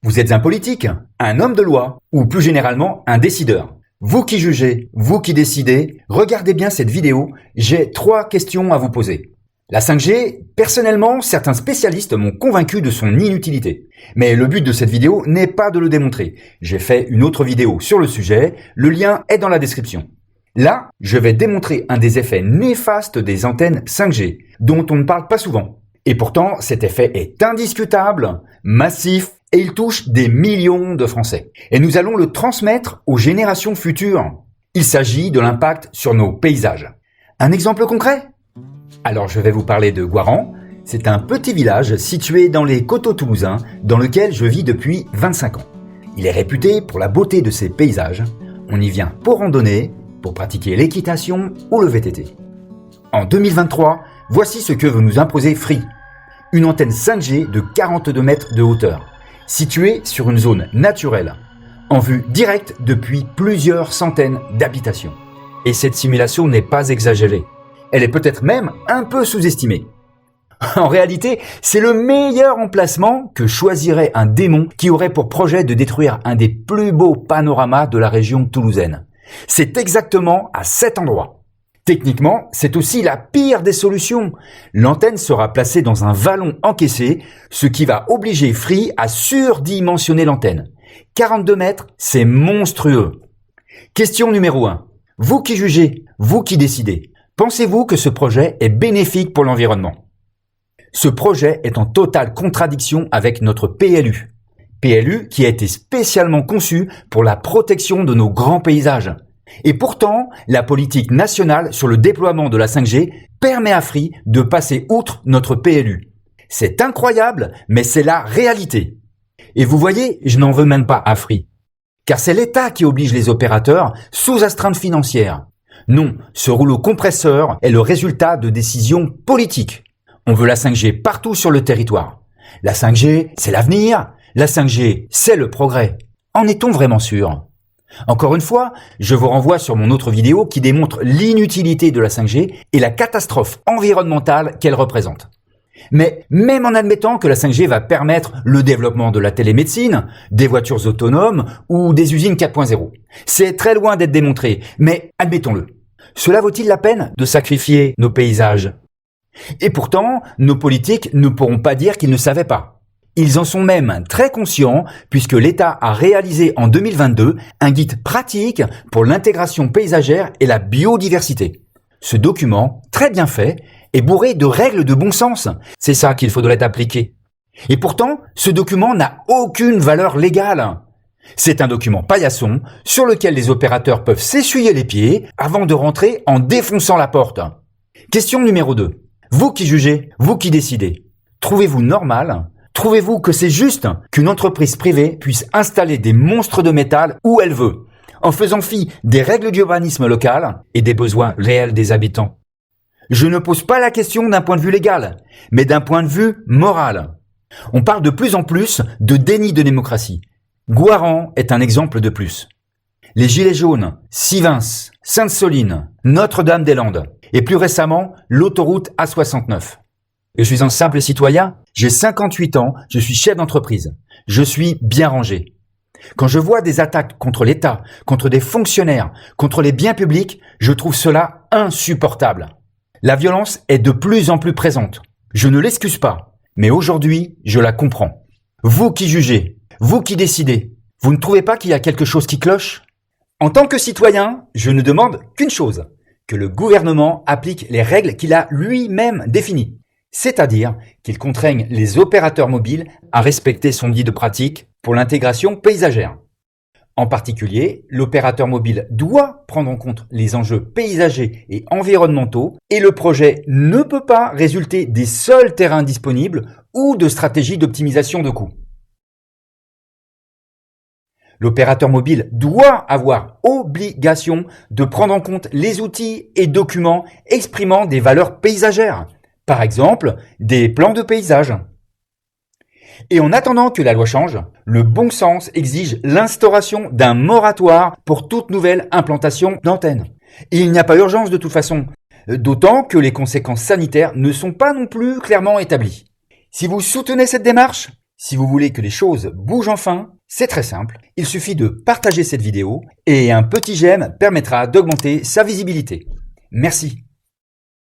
Vous êtes un politique, un homme de loi, ou plus généralement un décideur. Vous qui jugez, vous qui décidez, regardez bien cette vidéo, j'ai 3 questions à vous poser. La 5G, personnellement, certains spécialistes m'ont convaincu de son inutilité. Mais le but de cette vidéo n'est pas de le démontrer. J'ai fait une autre vidéo sur le sujet, le lien est dans la description. Là, je vais démontrer un des effets néfastes des antennes 5G, dont on ne parle pas souvent. Et pourtant, cet effet est indiscutable, massif, et il touche des millions de Français. Et nous allons le transmettre aux générations futures. Il s'agit de l'impact sur nos paysages. Un exemple concret ? Alors je vais vous parler de Guaran. C'est un petit village situé dans les coteaux toulousains, dans lequel je vis depuis 25 ans. Il est réputé pour la beauté de ses paysages. On y vient pour randonner, pour pratiquer l'équitation ou le VTT. En 2023, voici ce que veut nous imposer Free. Une antenne 5G de 42 mètres de hauteur, située sur une zone naturelle, en vue directe depuis plusieurs centaines d'habitations. Et cette simulation n'est pas exagérée. Elle est peut-être même un peu sous-estimée. En réalité, c'est le meilleur emplacement que choisirait un démon qui aurait pour projet de détruire un des plus beaux panoramas de la région toulousaine. C'est exactement à cet endroit. Techniquement, c'est aussi la pire des solutions. L'antenne sera placée dans un vallon encaissé, ce qui va obliger Free à surdimensionner l'antenne. 42 mètres, c'est monstrueux. Question numéro 1. Vous qui jugez, vous qui décidez, pensez-vous que ce projet est bénéfique pour l'environnement ? Ce projet est en totale contradiction avec notre PLU. PLU qui a été spécialement conçu pour la protection de nos grands paysages. Et pourtant, la politique nationale sur le déploiement de la 5G permet à Free de passer outre notre PLU. C'est incroyable, mais c'est la réalité. Et vous voyez, je n'en veux même pas à Free. Car c'est l'État qui oblige les opérateurs sous astreinte financière. Non, ce rouleau compresseur est le résultat de décisions politiques. On veut la 5G partout sur le territoire. La 5G, c'est l'avenir. La 5G, c'est le progrès. En est-on vraiment sûr ? Encore une fois, je vous renvoie sur mon autre vidéo qui démontre l'inutilité de la 5G et la catastrophe environnementale qu'elle représente. Mais même en admettant que la 5G va permettre le développement de la télémédecine, des voitures autonomes ou des usines 4.0, c'est très loin d'être démontré, mais admettons-le. Cela vaut-il la peine de sacrifier nos paysages ? Et pourtant, nos politiques ne pourront pas dire qu'ils ne savaient pas. Ils en sont même très conscients puisque l'État a réalisé en 2022 un guide pratique pour l'intégration paysagère et la biodiversité. Ce document, très bien fait, est bourré de règles de bon sens. C'est ça qu'il faudrait appliquer. Et pourtant, ce document n'a aucune valeur légale. C'est un document paillasson sur lequel les opérateurs peuvent s'essuyer les pieds avant de rentrer en défonçant la porte. Question numéro 2. Vous qui jugez, vous qui décidez, trouvez-vous normal ? Trouvez-vous que c'est juste qu'une entreprise privée puisse installer des monstres de métal où elle veut, en faisant fi des règles d'urbanisme local et des besoins réels des habitants ? Je ne pose pas la question d'un point de vue légal, mais d'un point de vue moral. On parle de plus en plus de déni de démocratie. Guaran est un exemple de plus. Les Gilets jaunes, Sivins, Sainte-Soline, Notre-Dame-des-Landes et plus récemment l'autoroute A69. Je suis un simple citoyen, j'ai 58 ans, je suis chef d'entreprise. Je suis bien rangé. Quand je vois des attaques contre l'État, contre des fonctionnaires, contre les biens publics, je trouve cela insupportable. La violence est de plus en plus présente. Je ne l'excuse pas, mais aujourd'hui, je la comprends. Vous qui jugez, vous qui décidez, vous ne trouvez pas qu'il y a quelque chose qui cloche ? En tant que citoyen, je ne demande qu'une chose, que le gouvernement applique les règles qu'il a lui-même définies. C'est-à-dire qu'il contraigne les opérateurs mobiles à respecter son guide pratique pour l'intégration paysagère. En particulier, l'opérateur mobile doit prendre en compte les enjeux paysagers et environnementaux et le projet ne peut pas résulter des seuls terrains disponibles ou de stratégies d'optimisation de coûts. L'opérateur mobile doit avoir obligation de prendre en compte les outils et documents exprimant des valeurs paysagères. Par exemple, des plans de paysage. Et en attendant que la loi change, le bon sens exige l'instauration d'un moratoire pour toute nouvelle implantation d'antennes. Et il n'y a pas urgence de toute façon, d'autant que les conséquences sanitaires ne sont pas non plus clairement établies. Si vous soutenez cette démarche, Si vous voulez que les choses bougent enfin, c'est très simple. Il suffit de partager cette vidéo et un petit j'aime permettra d'augmenter sa visibilité. Merci.